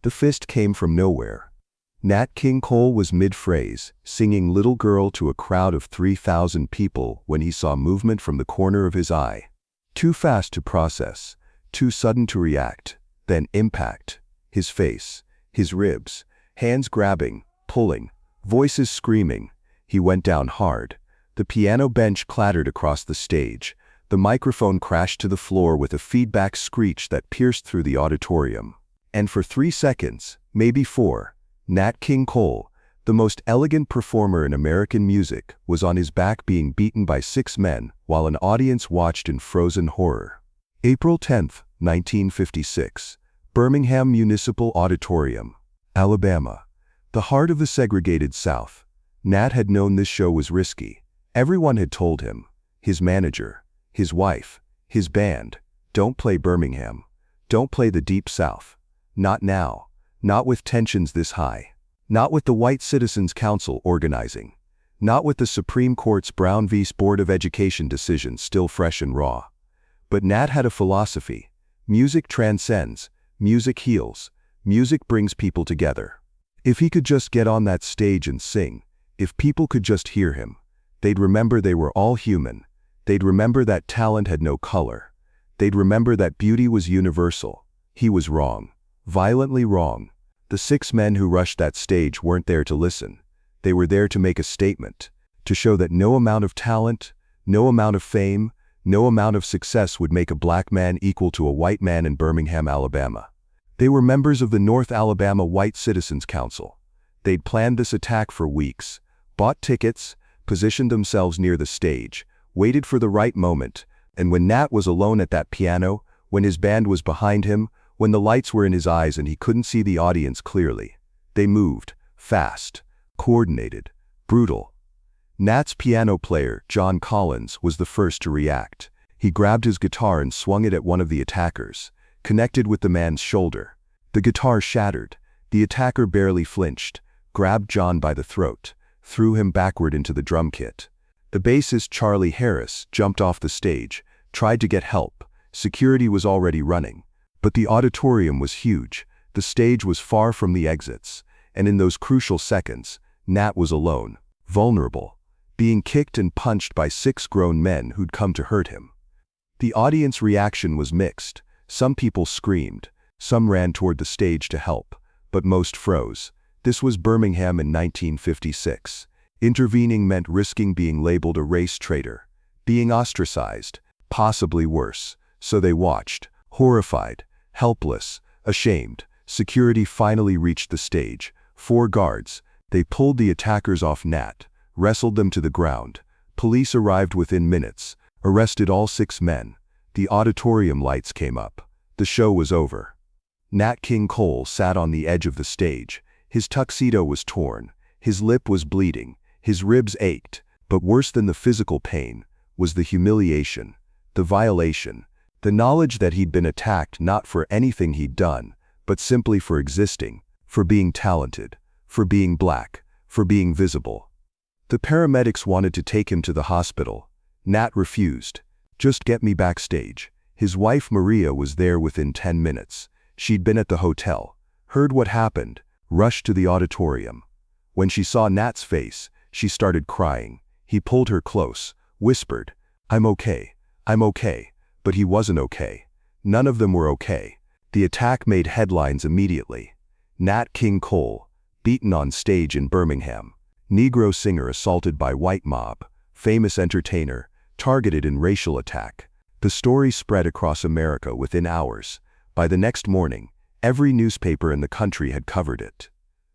The fist came from nowhere. Nat King Cole was mid-phrase, singing Little Girl to a crowd of 3,000 people when he saw movement from the corner of his eye. Too fast to process, too sudden to react, then impact. His face, his ribs, hands grabbing, pulling, voices screaming. He went down hard. The piano bench clattered across the stage. The microphone crashed to the floor with a feedback screech that pierced through the auditorium. And for 3 seconds, maybe 4, Nat King Cole, the most elegant performer in American music, was on his back being beaten by 6 men while an audience watched in frozen horror. April 10, 1956. Birmingham Municipal Auditorium, Alabama. The heart of the segregated South. Nat had known this show was risky. Everyone had told him, his manager, his wife, his band, don't play Birmingham. Don't play the Deep South. Not now. Not with tensions this high. Not with the White Citizens Council organizing. Not with the Supreme Court's Brown v. Board of Education decision still fresh and raw. But Nat had a philosophy. Music transcends. Music heals. Music brings people together. If he could just get on that stage and sing, if people could just hear him, they'd remember they were all human. They'd remember that talent had no color. They'd remember that beauty was universal. He was wrong. Violently wrong. The 6 men who rushed that stage weren't there to listen. They were there to make a statement, to show that no amount of talent, no amount of fame, no amount of success would make a black man equal to a white man in Birmingham, Alabama. They were members of the North Alabama White Citizens Council. They'd planned this attack for weeks, bought tickets, positioned themselves near the stage, waited for the right moment, and when Nat was alone at that piano, when his band was behind him, when the lights were in his eyes and he couldn't see the audience clearly, they moved, fast, coordinated, brutal. Nat's piano player, John Collins, was the first to react. He grabbed his guitar and swung it at one of the attackers, connected with the man's shoulder. The guitar shattered. The attacker barely flinched, grabbed John by the throat, threw him backward into the drum kit. The bassist Charlie Harris jumped off the stage, tried to get help. Security was already running. But the auditorium was huge, the stage was far from the exits, and in those crucial seconds, Nat was alone, vulnerable, being kicked and punched by 6 grown men who'd come to hurt him. The audience reaction was mixed. Some people screamed, some ran toward the stage to help, but most froze. This was Birmingham in 1956. Intervening meant risking being labeled a race traitor, being ostracized, possibly worse. So they watched, horrified, helpless, ashamed. Security finally reached the stage. 4 guards. They pulled the attackers off Nat, wrestled them to the ground. Police arrived within minutes, arrested all 6 men. The auditorium lights came up. The show was over. Nat King Cole sat on the edge of the stage. His tuxedo was torn. His lip was bleeding. His ribs ached. But worse than the physical pain was the humiliation, the violation, the knowledge that he'd been attacked not for anything he'd done, but simply for existing, for being talented, for being black, for being visible. The paramedics wanted to take him to the hospital. Nat refused. Just get me backstage. His wife Maria was there within 10 minutes. She'd been at the hotel, heard what happened, rushed to the auditorium. When she saw Nat's face, she started crying. He pulled her close, whispered, I'm okay. But he wasn't okay. None of them were okay. The attack made headlines immediately. Nat King Cole, beaten on stage in Birmingham. Negro singer assaulted by white mob. Famous entertainer, targeted in racial attack. The story spread across America within hours. By the next morning, every newspaper in the country had covered it.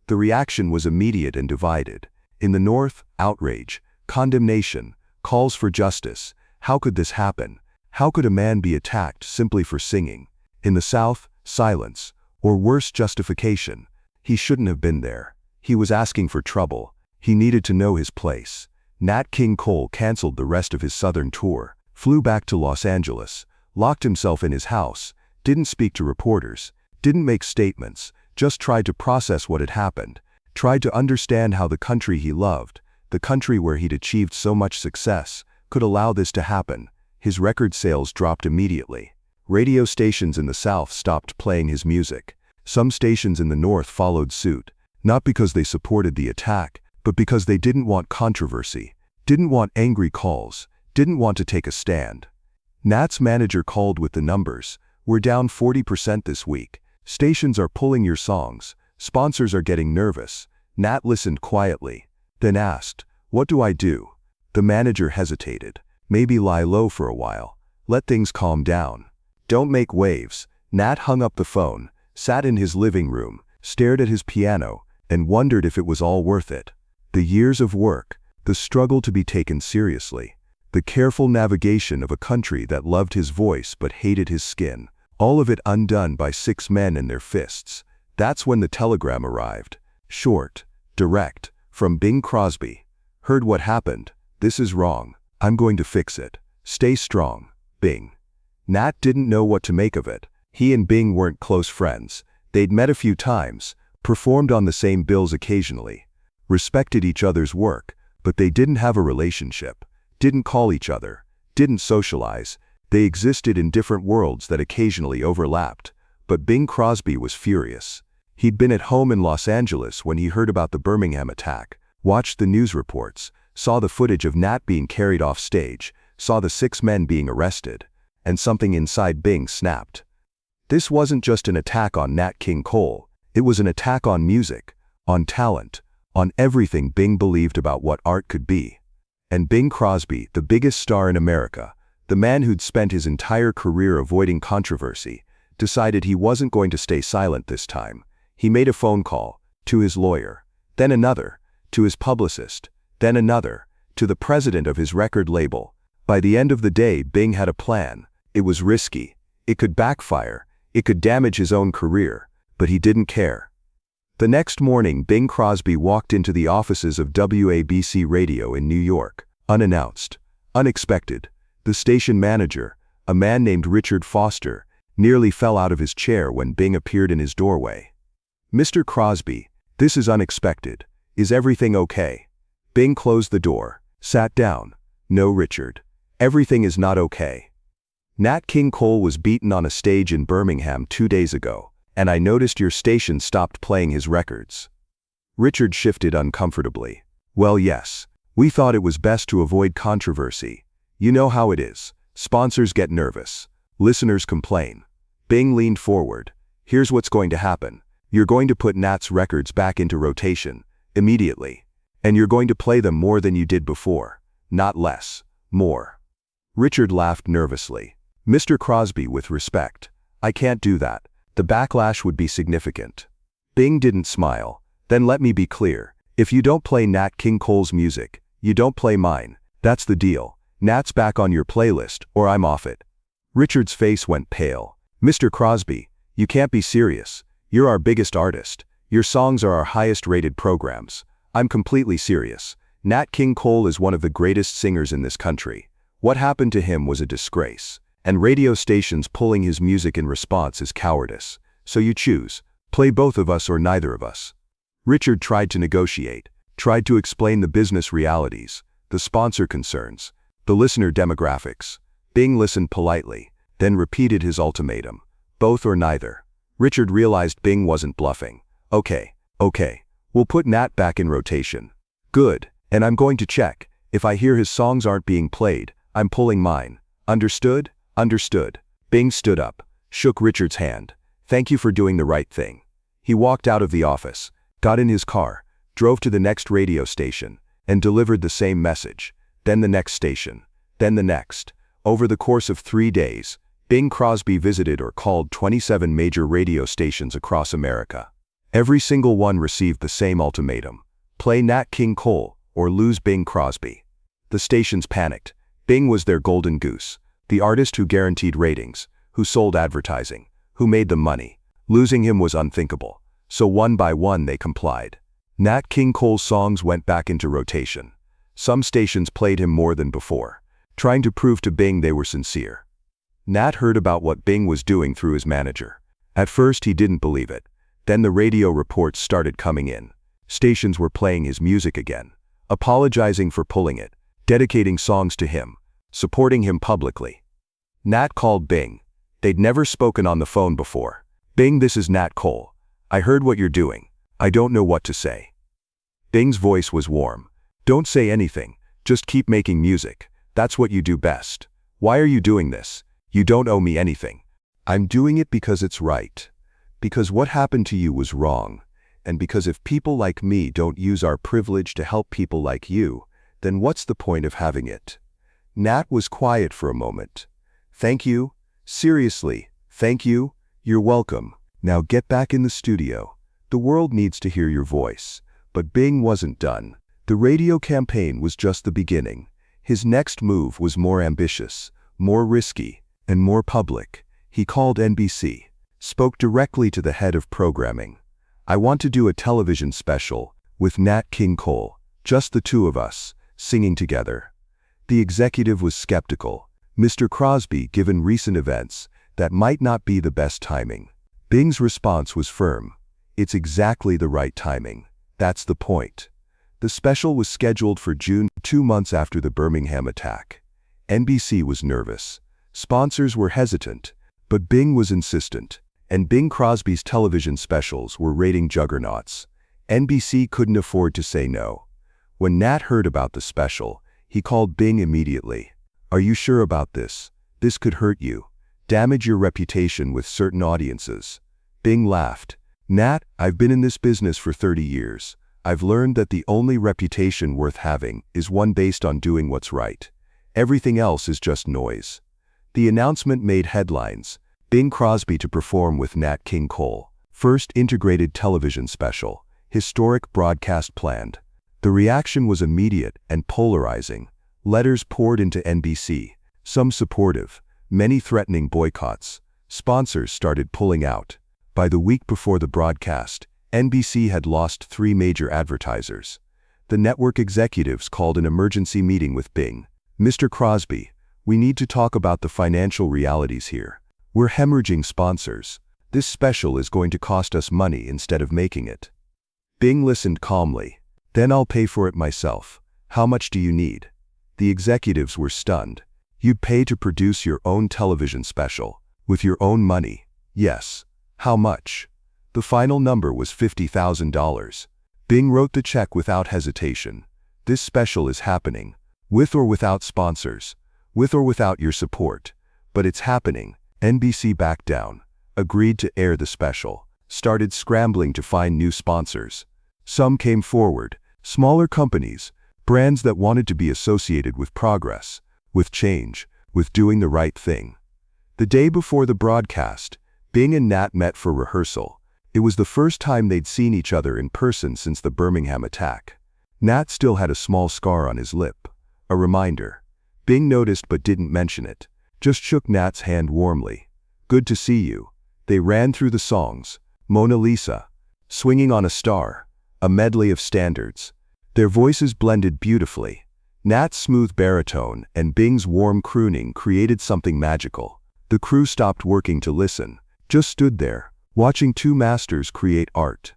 The reaction was immediate and divided. In the North, outrage, condemnation, calls for justice. How could this happen? How could a man be attacked simply for singing? In the South, silence, or worse, justification. He shouldn't have been there. He was asking for trouble. He needed to know his place. Nat King Cole canceled the rest of his Southern tour, flew back to Los Angeles, locked himself in his house, didn't speak to reporters, didn't make statements, just tried to process what had happened, tried to understand how the country he loved, the country where he'd achieved so much success, could allow this to happen. His record sales dropped immediately. Radio stations in the South stopped playing his music. Some stations in the north followed suit, not because they supported the attack, but because they didn't want controversy, didn't want angry calls, didn't want to take a stand. Nat's manager called with the numbers. "We're down 40% this week. Stations are pulling your songs. Sponsors are getting nervous." Nat listened quietly, then asked, "What do I do?" The manager hesitated. "Maybe lie low for a while. Let things calm down. Don't make waves." Nat hung up the phone, sat in his living room, stared at his piano, and wondered if it was all worth it. The years of work, the struggle to be taken seriously, the careful navigation of a country that loved his voice but hated his skin, all of it undone by 6 men and their fists. That's when the telegram arrived. Short, direct, from Bing Crosby. "Heard what happened. This is wrong. I'm going to fix it. Stay strong, Bing." Nat didn't know what to make of it. He and Bing weren't close friends. They'd met a few times, performed on the same bills occasionally, respected each other's work, but they didn't have a relationship, didn't call each other, didn't socialize. They existed in different worlds that occasionally overlapped. But Bing Crosby was furious. He'd been at home in Los Angeles when he heard about the Birmingham attack, watched the news reports, saw the footage of Nat being carried off stage, saw the 6 men being arrested, and something inside Bing snapped. This wasn't just an attack on Nat King Cole, it was an attack on music, on talent, on everything Bing believed about what art could be. And Bing Crosby, the biggest star in America, the man who'd spent his entire career avoiding controversy, decided he wasn't going to stay silent this time. He made a phone call, to his lawyer, then another, to his publicist, then another, to the president of his record label. By the end of the day, Bing had a plan. It was risky. It could backfire. It could damage his own career, but he didn't care. The next morning, Bing Crosby walked into the offices of WABC Radio in New York, unannounced, unexpected. The station manager, a man named Richard Foster, nearly fell out of his chair when Bing appeared in his doorway. "Mr. Crosby, this is unexpected. Is everything okay?" Bing closed the door, sat down. "No, Richard. Everything is not okay. Nat King Cole was beaten on a stage in Birmingham 2 days ago, and I noticed your station stopped playing his records." Richard shifted uncomfortably. "Well, yes. We thought it was best to avoid controversy. You know how it is. Sponsors get nervous. Listeners complain." Bing leaned forward. "Here's what's going to happen. You're going to put Nat's records back into rotation, immediately. And you're going to play them more than you did before. Not less. More." Richard laughed nervously. "Mr. Crosby, with respect, I can't do that. The backlash would be significant." Bing didn't smile. "Then let me be clear. If you don't play Nat King Cole's music, you don't play mine. That's the deal. Nat's back on your playlist, or I'm off it." Richard's face went pale. "Mr. Crosby, you can't be serious. You're our biggest artist. Your songs are our highest-rated programs. I'm completely serious. Nat King Cole is one of the greatest singers in this country. What happened to him was a disgrace. And radio stations pulling his music in response is cowardice. So you choose. Play both of us or neither of us." Richard tried to negotiate, tried to explain the business realities, the sponsor concerns, the listener demographics. Bing listened politely, then repeated his ultimatum. Both or neither. Richard realized Bing wasn't bluffing. Okay, we'll put Nat back in rotation." "Good, and I'm going to check. If I hear his songs aren't being played, I'm pulling mine. Understood?" "Understood." Bing stood up, shook Richard's hand. "Thank you for doing the right thing." He walked out of the office, got in his car, drove to the next radio station, and delivered the same message. Then the next station, then the next. Over the course of 3 days, Bing Crosby visited or called 27 major radio stations across America. Every single one received the same ultimatum: play Nat King Cole or lose Bing Crosby. The stations panicked. Bing was their golden goose, the artist who guaranteed ratings, who sold advertising, who made them money. Losing him was unthinkable, so one by one they complied. Nat King Cole's songs went back into rotation. Some stations played him more than before, trying to prove to Bing they were sincere. Nat heard about what Bing was doing through his manager. At first he didn't believe it. Then the radio reports started coming in. Stations were playing his music again, apologizing for pulling it, dedicating songs to him, supporting him publicly. Nat called Bing. They'd never spoken on the phone before. "Bing, this is Nat Cole. I heard what you're doing. I don't know what to say." Bing's voice was warm. "Don't say anything. Just keep making music. That's what you do best. Why are you doing this? You don't owe me anything." "I'm doing it because it's right. Because what happened to you was wrong. And because if people like me don't use our privilege to help people like you, then what's the point of having it?" Nat was quiet for a moment. "Thank you. Seriously, thank you. You're welcome. Now get back in the studio. The world needs to hear your voice." But Bing wasn't done. The radio campaign was just the beginning. His next move was more ambitious, more risky, and more public. He called NBC, spoke directly to the head of programming. "I want to do a television special with Nat King Cole, just the two of us, singing together." The executive was skeptical. "Mr. Crosby, given recent events, that might not be the best timing." Bing's response was firm. "It's exactly the right timing. That's the point." The special was scheduled for June, 2 months after the Birmingham attack. NBC was nervous. Sponsors were hesitant, but Bing was insistent. And Bing Crosby's television specials were rating juggernauts. NBC couldn't afford to say no. When Nat heard about the special, he called Bing immediately. "Are you sure about this? This could hurt you. Damage your reputation with certain audiences." Bing laughed. "Nat, I've been in this business for 30 years. I've learned that the only reputation worth having is one based on doing what's right. Everything else is just noise." The announcement made headlines. Bing Crosby to perform with Nat King Cole. First integrated television special. Historic broadcast planned. The reaction was immediate and polarizing. Letters poured into NBC, some supportive, many threatening boycotts. Sponsors started pulling out. By the week before the broadcast, NBC had lost 3 major advertisers. The network executives called an emergency meeting with Bing. "Mr. Crosby, we need to talk about the financial realities here. We're hemorrhaging sponsors. This special is going to cost us money instead of making it." Bing listened calmly. "Then I'll pay for it myself. How much do you need?" The executives were stunned. "You'd pay to produce your own television special, with your own money?" "Yes." "How much?" The final number was $50,000. Bing wrote the check without hesitation. "This special is happening, with or without sponsors, with or without your support. But it's happening." NBC backed down, agreed to air the special, started scrambling to find new sponsors. Some came forward, smaller companies, brands that wanted to be associated with progress, with change, with doing the right thing. The day before the broadcast, Bing and Nat met for rehearsal. It was the first time they'd seen each other in person since the Birmingham attack. Nat still had a small scar on his lip, a reminder. Bing noticed but didn't mention it, just shook Nat's hand warmly. "Good to see you." They ran through the songs, Mona Lisa, Swinging on a Star, a medley of standards. Their voices blended beautifully. Nat's smooth baritone and Bing's warm crooning created something magical. The crew stopped working to listen, just stood there, watching two masters create art.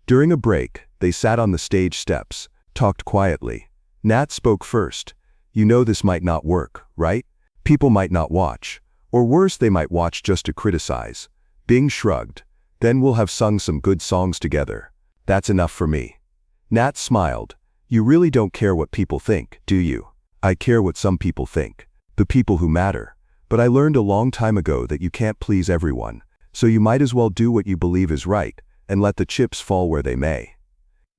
During a break, they sat on the stage steps, talked quietly. Nat spoke first. "You know this might not work, right? People might not watch. Or worse, they might watch just to criticize." Bing shrugged. "Then we'll have sung some good songs together. That's enough for me." Nat smiled. "You really don't care what people think, do you?" "I care what some people think. The people who matter. But I learned a long time ago that you can't please everyone, so you might as well do what you believe is right, and let the chips fall where they may."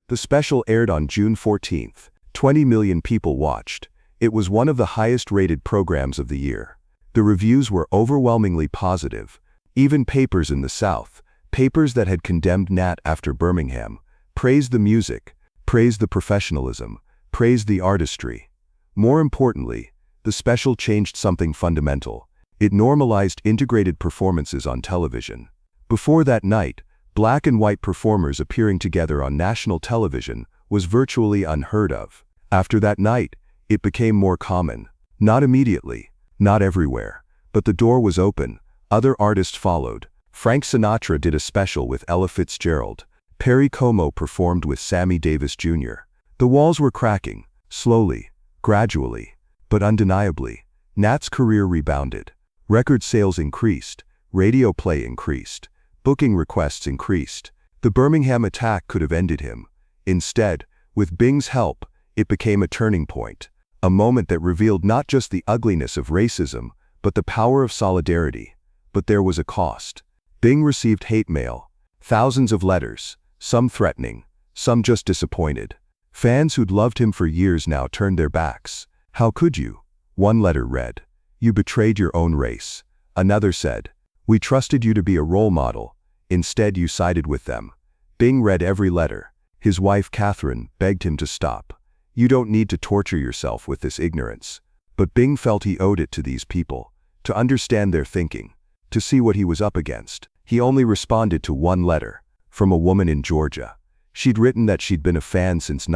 The special aired on June 14th. 20 million people watched. It was one of the highest-rated programs of the year. The reviews were overwhelmingly positive. Even papers in the South, papers that had condemned Nat after Birmingham, praised the music, praised the professionalism, praised the artistry. More importantly, the special changed something fundamental. It normalized integrated performances on television. Before that night, black and white performers appearing together on national television was virtually unheard of. After that night, it became more common. Not immediately, not everywhere, but the door was open. Other artists followed. Frank Sinatra did a special with Ella Fitzgerald. Perry Como performed with Sammy Davis Jr. The walls were cracking, slowly, gradually, but undeniably. Nat's career rebounded. Record sales increased, radio play increased, booking requests increased. The Birmingham attack could have ended him. Instead, with Bing's help, it became a turning point, a moment that revealed not just the ugliness of racism, but the power of solidarity. But there was a cost. Bing received hate mail, thousands of letters, some threatening, some just disappointed. Fans who'd loved him for years now turned their backs. "How could you?" One letter read, "You betrayed your own race." Another said, "We trusted you to be a role model. Instead, you sided with them." Bing read every letter. His wife, Catherine, begged him to stop. "You don't need to torture yourself with this ignorance." But Bing felt he owed it to these people, to understand their thinking, to see what he was up against. He only responded to one letter, from a woman in Georgia. She'd written that she'd been a fan since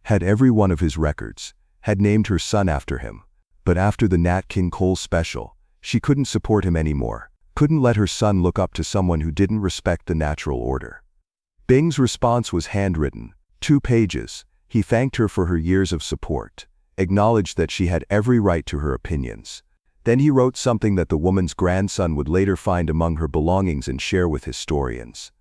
had every one of his records, had named her son after him. But after the Nat King Cole special, she couldn't support him anymore, couldn't let her son look up to someone who didn't respect the natural order. Bing's response was handwritten, 2 pages. He thanked her for her years of support, acknowledged that she had every right to her opinions. Then he wrote something that the woman's grandson would later find among her belongings and share with historians.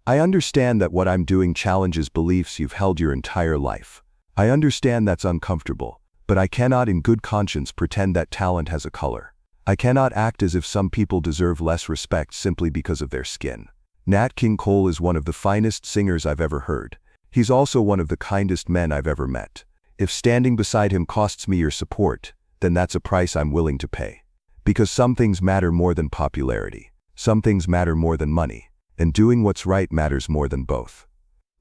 "I understand that what I'm doing challenges beliefs you've held your entire life. I understand that's uncomfortable, but I cannot in good conscience pretend that talent has a color. I cannot act as if some people deserve less respect simply because of their skin." Nat King Cole is one of the finest singers I've ever heard. He's also one of the kindest men I've ever met. If standing beside him costs me your support, then that's a price I'm willing to pay. Because some things matter more than popularity. Some things matter more than money. And doing what's right matters more than both.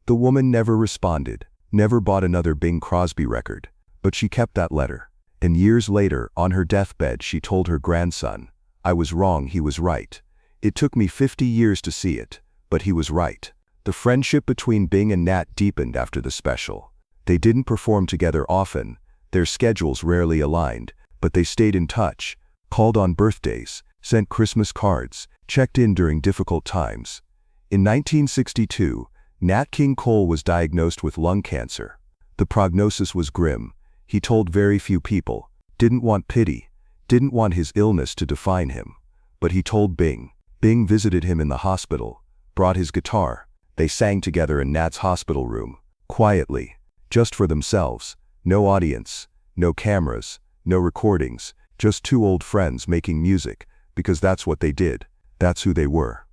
The woman never responded, never bought another Bing Crosby record, but she kept that letter. And years later, on her deathbed, she told her grandson, "I was wrong, he was right. It took me 50 years to see it, but he was right." The friendship between Bing and Nat deepened after the special. They didn't perform together often, their schedules rarely aligned, but they stayed in touch, called on birthdays, sent Christmas cards, checked in during difficult times. In 1962, Nat King Cole was diagnosed with lung cancer. The prognosis was grim. He told very few people, didn't want pity, didn't want his illness to define him. But he told Bing. Bing visited him in the hospital, brought his guitar. They sang together in Nat's hospital room, quietly, just for themselves. No audience, no cameras, no recordings, just 2 old friends making music, because that's what they did, that's who they were.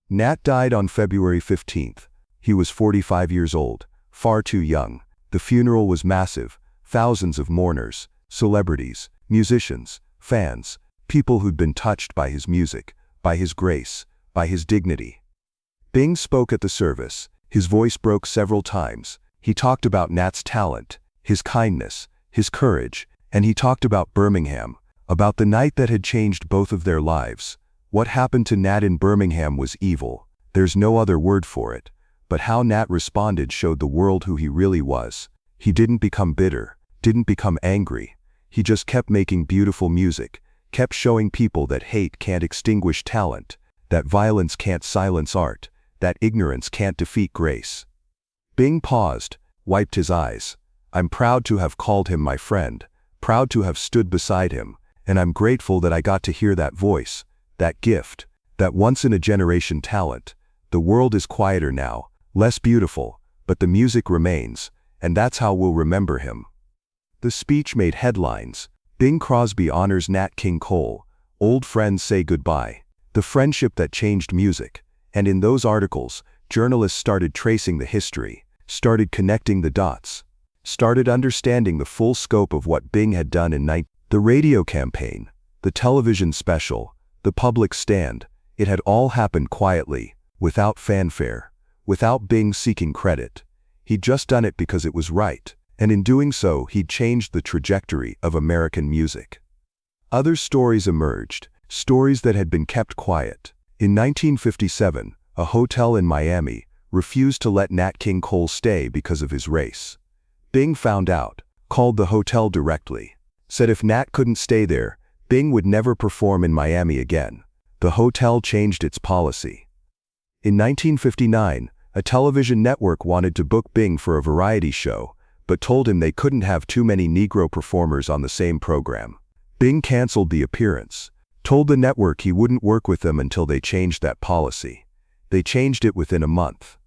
Nat died on February 15th. He was 45 years old, far too young. The funeral was massive, thousands of mourners, celebrities, musicians, fans, people who'd been touched by his music, by his grace, by his dignity. Bing spoke at the service. His voice broke several times. He talked about Nat's talent, his kindness, his courage, and he talked about Birmingham, about the night that had changed both of their lives. What happened to Nat in Birmingham was evil. There's no other word for it. But how Nat responded showed the world who he really was. He didn't become bitter, didn't become angry. He just kept making beautiful music, kept showing people that hate can't extinguish talent, that violence can't silence art, that ignorance can't defeat grace. Bing paused, wiped his eyes. "I'm proud to have called him my friend, proud to have stood beside him, and I'm grateful that I got to hear that voice, that gift, that once-in-a-generation talent. The world is quieter now, less beautiful, but the music remains, and that's how we'll remember him." The speech made headlines. Bing Crosby honors Nat King Cole. Old friends say goodbye. The friendship that changed music. And in those articles, journalists started tracing the history, started connecting the dots, started understanding the full scope of what Bing had done in the radio campaign, the television special, the public stand. It had all happened quietly, without fanfare, without Bing seeking credit. He'd just done it because it was right, and in doing so, he'd changed the trajectory of American music. Other stories emerged, stories that had been kept quiet. In 1957, a hotel in Miami refused to let Nat King Cole stay because of his race. Bing found out, called the hotel directly, said if Nat couldn't stay there, Bing would never perform in Miami again. The hotel changed its policy. In 1959, a television network wanted to book Bing for a variety show, but told him they couldn't have too many Negro performers on the same program. Bing canceled the appearance, told the network he wouldn't work with them until they changed that policy. They changed it within a month.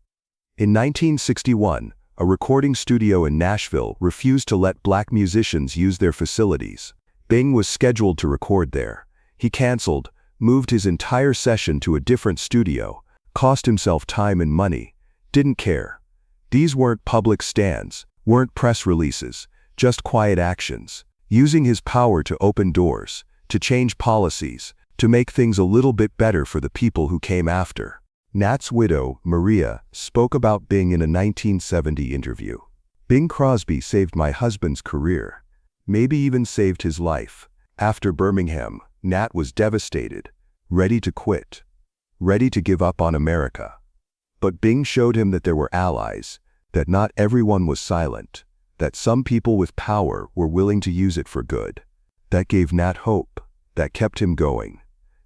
In 1961, a recording studio in Nashville refused to let black musicians use their facilities. Bing was scheduled to record there. He canceled, moved his entire session to a different studio, cost himself time and money, didn't care. These weren't public stands, weren't press releases, just quiet actions, using his power to open doors, to change policies, to make things a little bit better for the people who came after. Nat's widow, Maria, spoke about Bing in a 1970 interview. Bing Crosby saved my husband's career, maybe even saved his life. After Birmingham, Nat was devastated, ready to quit, ready to give up on America. But Bing showed him that there were allies, that not everyone was silent, that some people with power were willing to use it for good. That gave Nat hope, that kept him going.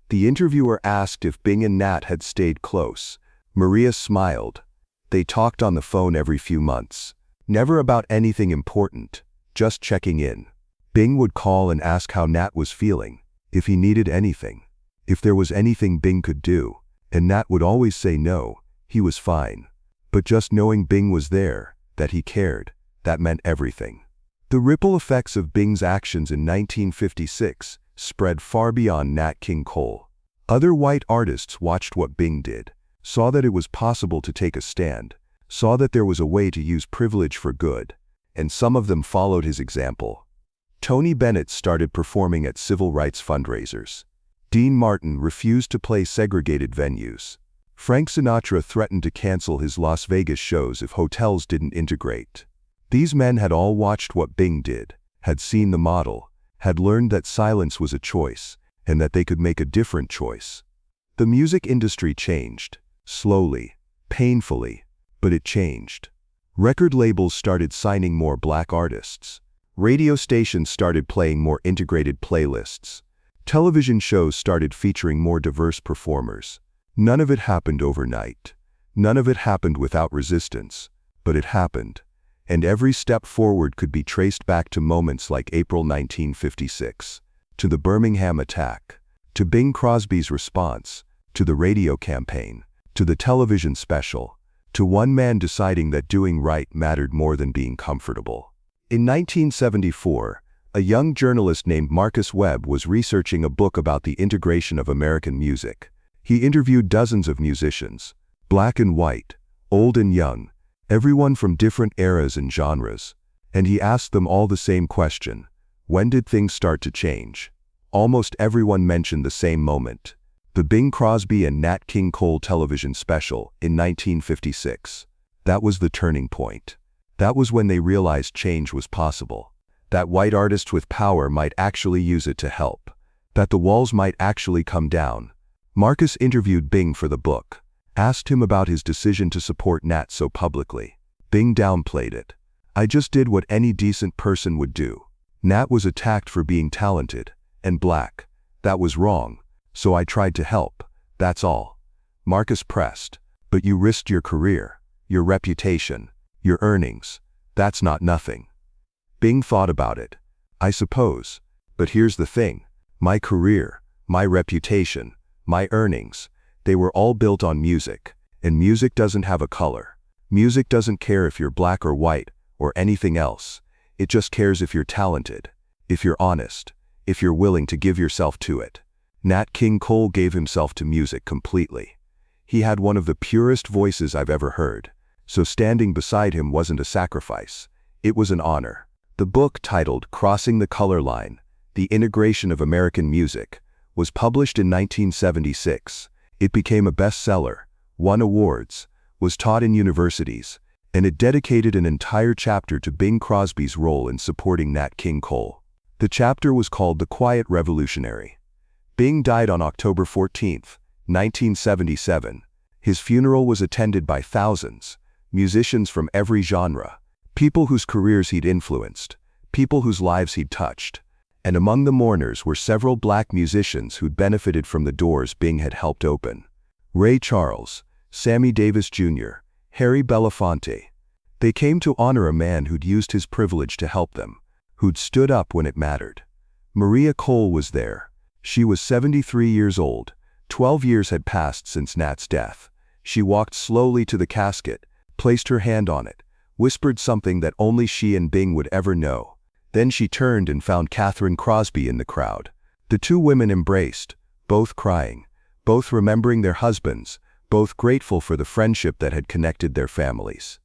The interviewer asked if Bing and Nat had stayed close. Maria smiled. They talked on the phone every few months. Never about anything important, just checking in. Bing would call and ask how Nat was feeling, if he needed anything, if there was anything Bing could do, and Nat would always say no, he was fine. But just knowing Bing was there, that he cared, that meant everything. The ripple effects of Bing's actions in 1956 spread far beyond Nat King Cole. Other white artists watched what Bing did, saw that it was possible to take a stand, saw that there was a way to use privilege for good, and some of them followed his example. Tony Bennett started performing at civil rights fundraisers. Dean Martin refused to play segregated venues. Frank Sinatra threatened to cancel his Las Vegas shows if hotels didn't integrate. These men had all watched what Bing did, had seen the model, had learned that silence was a choice, and that they could make a different choice. The music industry changed, slowly, painfully, but it changed. Record labels started signing more black artists. Radio stations started playing more integrated playlists. Television shows started featuring more diverse performers. None of it happened overnight. None of it happened without resistance, but it happened. And every step forward could be traced back to moments like April 1956, to the Birmingham attack, to Bing Crosby's response, to the radio campaign, to the television special, to one man deciding that doing right mattered more than being comfortable. In 1974, a young journalist named Marcus Webb was researching a book about the integration of American music. He interviewed dozens of musicians, black and white, old and young, everyone from different eras and genres, and he asked them all the same question: when did things start to change? Almost everyone mentioned the same moment: the Bing Crosby and Nat King Cole television special in 1956. That was the turning point. That was when they realized change was possible, that white artists with power might actually use it to help, that the walls might actually come down. Marcus interviewed Bing for the book, asked him about his decision to support Nat so publicly. Bing downplayed it. "I just did what any decent person would do. Nat was attacked for being talented and black. That was wrong, so I tried to help, that's all." Marcus pressed, "But you risked your career, your reputation, your earnings. That's not nothing." Bing thought about it. "I suppose, but here's the thing. My career, my reputation, my earnings, they were all built on music, and music doesn't have a color. Music doesn't care if you're black or white, or anything else. It just cares if you're talented, if you're honest, if you're willing to give yourself to it." Nat King Cole gave himself to music completely. He had one of the purest voices I've ever heard, so standing beside him wasn't a sacrifice, it was an honor. The book, titled Crossing the Color Line: The Integration of American Music, was published in 1976. It became a bestseller, won awards, was taught in universities, and it dedicated an entire chapter to Bing Crosby's role in supporting Nat King Cole. The chapter was called The Quiet Revolutionary. Bing died on October 14, 1977. His funeral was attended by thousands, musicians from every genre, people whose careers he'd influenced, people whose lives he'd touched. And among the mourners were several black musicians who'd benefited from the doors Bing had helped open. Ray Charles, Sammy Davis Jr., Harry Belafonte. They came to honor a man who'd used his privilege to help them, who'd stood up when it mattered. Maria Cole was there. She was 73 years old. 12 years had passed since Nat's death. She walked slowly to the casket, placed her hand on it, whispered something that only she and Bing would ever know. Then she turned and found Bing Crosby in the crowd. The two women embraced, both crying, both remembering their husbands, both grateful for the friendship that had connected their families.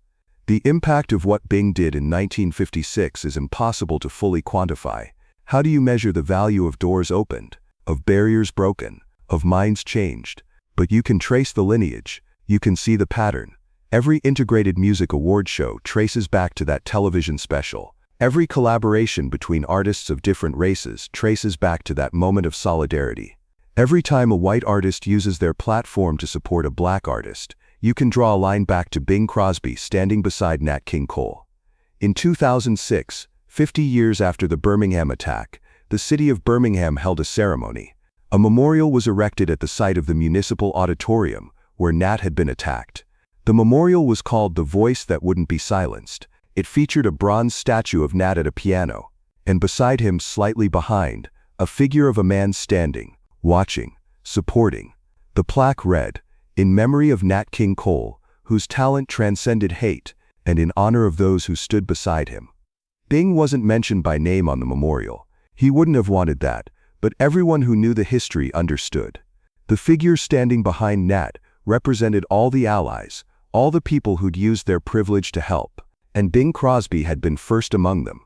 The impact of what Bing did in 1956 is impossible to fully quantify. How do you measure the value of doors opened, of barriers broken, of minds changed? But you can trace the lineage, you can see the pattern. Every integrated music award show traces back to that television special. Every collaboration between artists of different races traces back to that moment of solidarity. Every time a white artist uses their platform to support a black artist, you can draw a line back to Bing Crosby standing beside Nat King Cole. In 2006, 50 years after the Birmingham attack, the city of Birmingham held a ceremony. A memorial was erected at the site of the Municipal Auditorium, where Nat had been attacked. The memorial was called The Voice That Wouldn't Be Silenced. It featured a bronze statue of Nat at a piano, and beside him, slightly behind, a figure of a man standing, watching, supporting. The plaque read, "In memory of Nat King Cole, whose talent transcended hate, and in honor of those who stood beside him." Bing wasn't mentioned by name on the memorial. He wouldn't have wanted that, but everyone who knew the history understood. The figure standing behind Nat represented all the allies, all the people who'd used their privilege to help, and Bing Crosby had been first among them.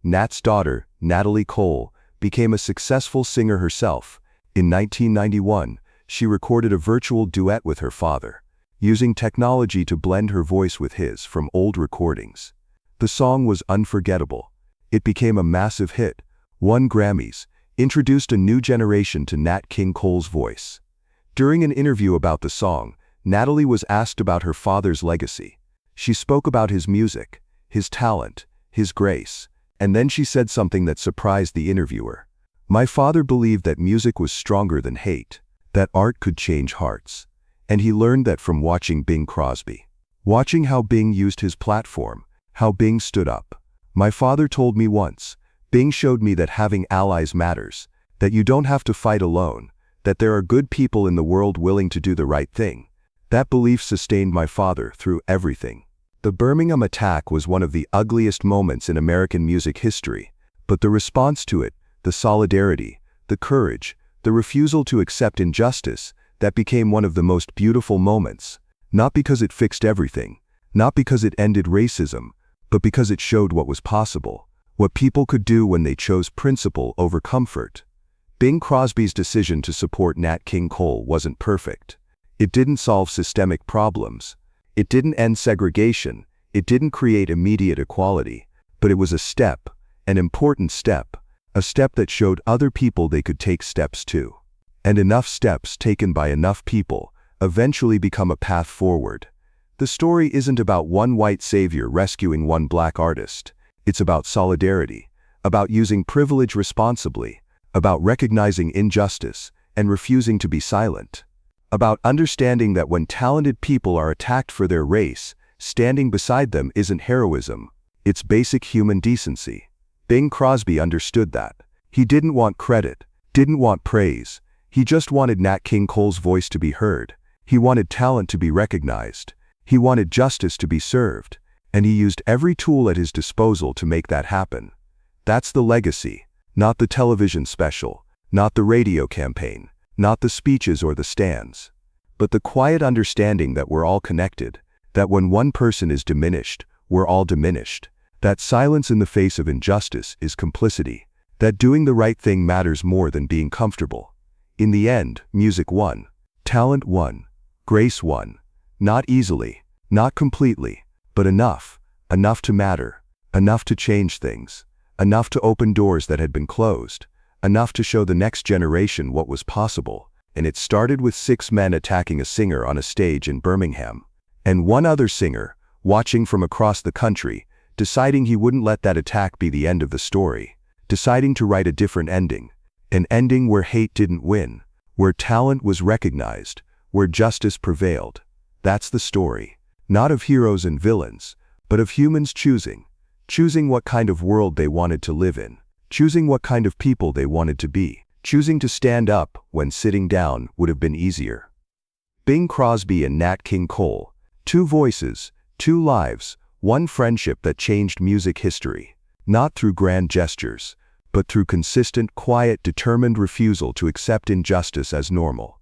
Nat's daughter, Natalie Cole, became a successful singer herself. In 1991, she recorded a virtual duet with her father, using technology to blend her voice with his from old recordings. The song was unforgettable. It became a massive hit, won Grammys, introduced a new generation to Nat King Cole's voice. During an interview about the song, Natalie was asked about her father's legacy. She spoke about his music, his talent, his grace, and then she said something that surprised the interviewer. "My father believed that music was stronger than hate, that art could change hearts. And he learned that from watching Bing Crosby. Watching how Bing used his platform, how Bing stood up. My father told me once, Bing showed me that having allies matters, that you don't have to fight alone, that there are good people in the world willing to do the right thing." That belief sustained my father through everything. The Birmingham attack was one of the ugliest moments in American music history, but the response to it, the solidarity, the courage, the refusal to accept injustice, that became one of the most beautiful moments, not because it fixed everything, not because it ended racism, but because it showed what was possible, what people could do when they chose principle over comfort. Bing Crosby's decision to support Nat King Cole wasn't perfect. It didn't solve systemic problems. It didn't end segregation. It didn't create immediate equality. But it was a step, an important step, a step that showed other people they could take steps too. And enough steps taken by enough people eventually become a path forward. The story isn't about one white savior rescuing one black artist. It's about solidarity, about using privilege responsibly, about recognizing injustice and refusing to be silent, about understanding that when talented people are attacked for their race, standing beside them isn't heroism, it's basic human decency. Bing Crosby understood that. He didn't want credit, didn't want praise. He just wanted Nat King Cole's voice to be heard. He wanted talent to be recognized. He wanted justice to be served. And he used every tool at his disposal to make that happen. That's the legacy, not the television special, not the radio campaign, not the speeches or the stands, but the quiet understanding that we're all connected, that when one person is diminished, we're all diminished, that silence in the face of injustice is complicity, that doing the right thing matters more than being comfortable. In the end, music won, talent won, grace won, not easily, not completely, but enough to matter, enough to change things, enough to open doors that had been closed, enough to show the next generation what was possible. And it started with 6 men attacking a singer on a stage in Birmingham, and one other singer, watching from across the country, deciding he wouldn't let that attack be the end of the story, deciding to write a different ending, an ending where hate didn't win, where talent was recognized, where justice prevailed. That's the story, not of heroes and villains, but of humans choosing what kind of world they wanted to live in, choosing what kind of people they wanted to be, choosing to stand up when sitting down would have been easier. Bing Crosby and Nat King Cole, 2 voices, Two lives, one friendship that changed music history. Not through grand gestures, but through consistent, quiet, determined refusal to accept injustice as normal.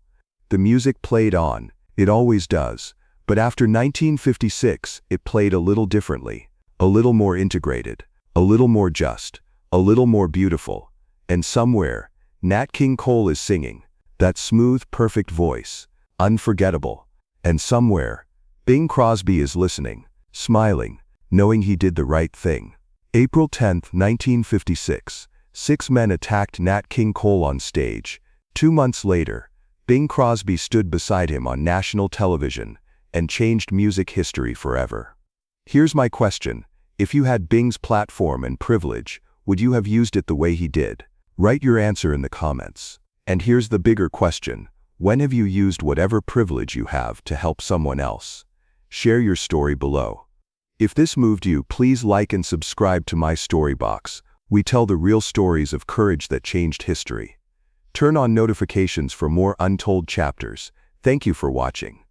The music played on, it always does, but after 1956, it played a little differently, a little more integrated, a little more just, a little more beautiful. And somewhere, Nat King Cole is singing, that smooth, perfect voice, unforgettable. And somewhere, Bing Crosby is listening, smiling, knowing he did the right thing. April 10, 1956, 6 men attacked Nat King Cole on stage. 2 months later, Bing Crosby stood beside him on national television and changed music history forever. Here's my question. If you had Bing's platform and privilege, would you have used it the way he did? Write your answer in the comments. And here's the bigger question. When have you used whatever privilege you have to help someone else? Share your story below. If this moved you, please like and subscribe to my story box. We tell the real stories of courage that changed history. Turn on notifications for more untold chapters. Thank you for watching.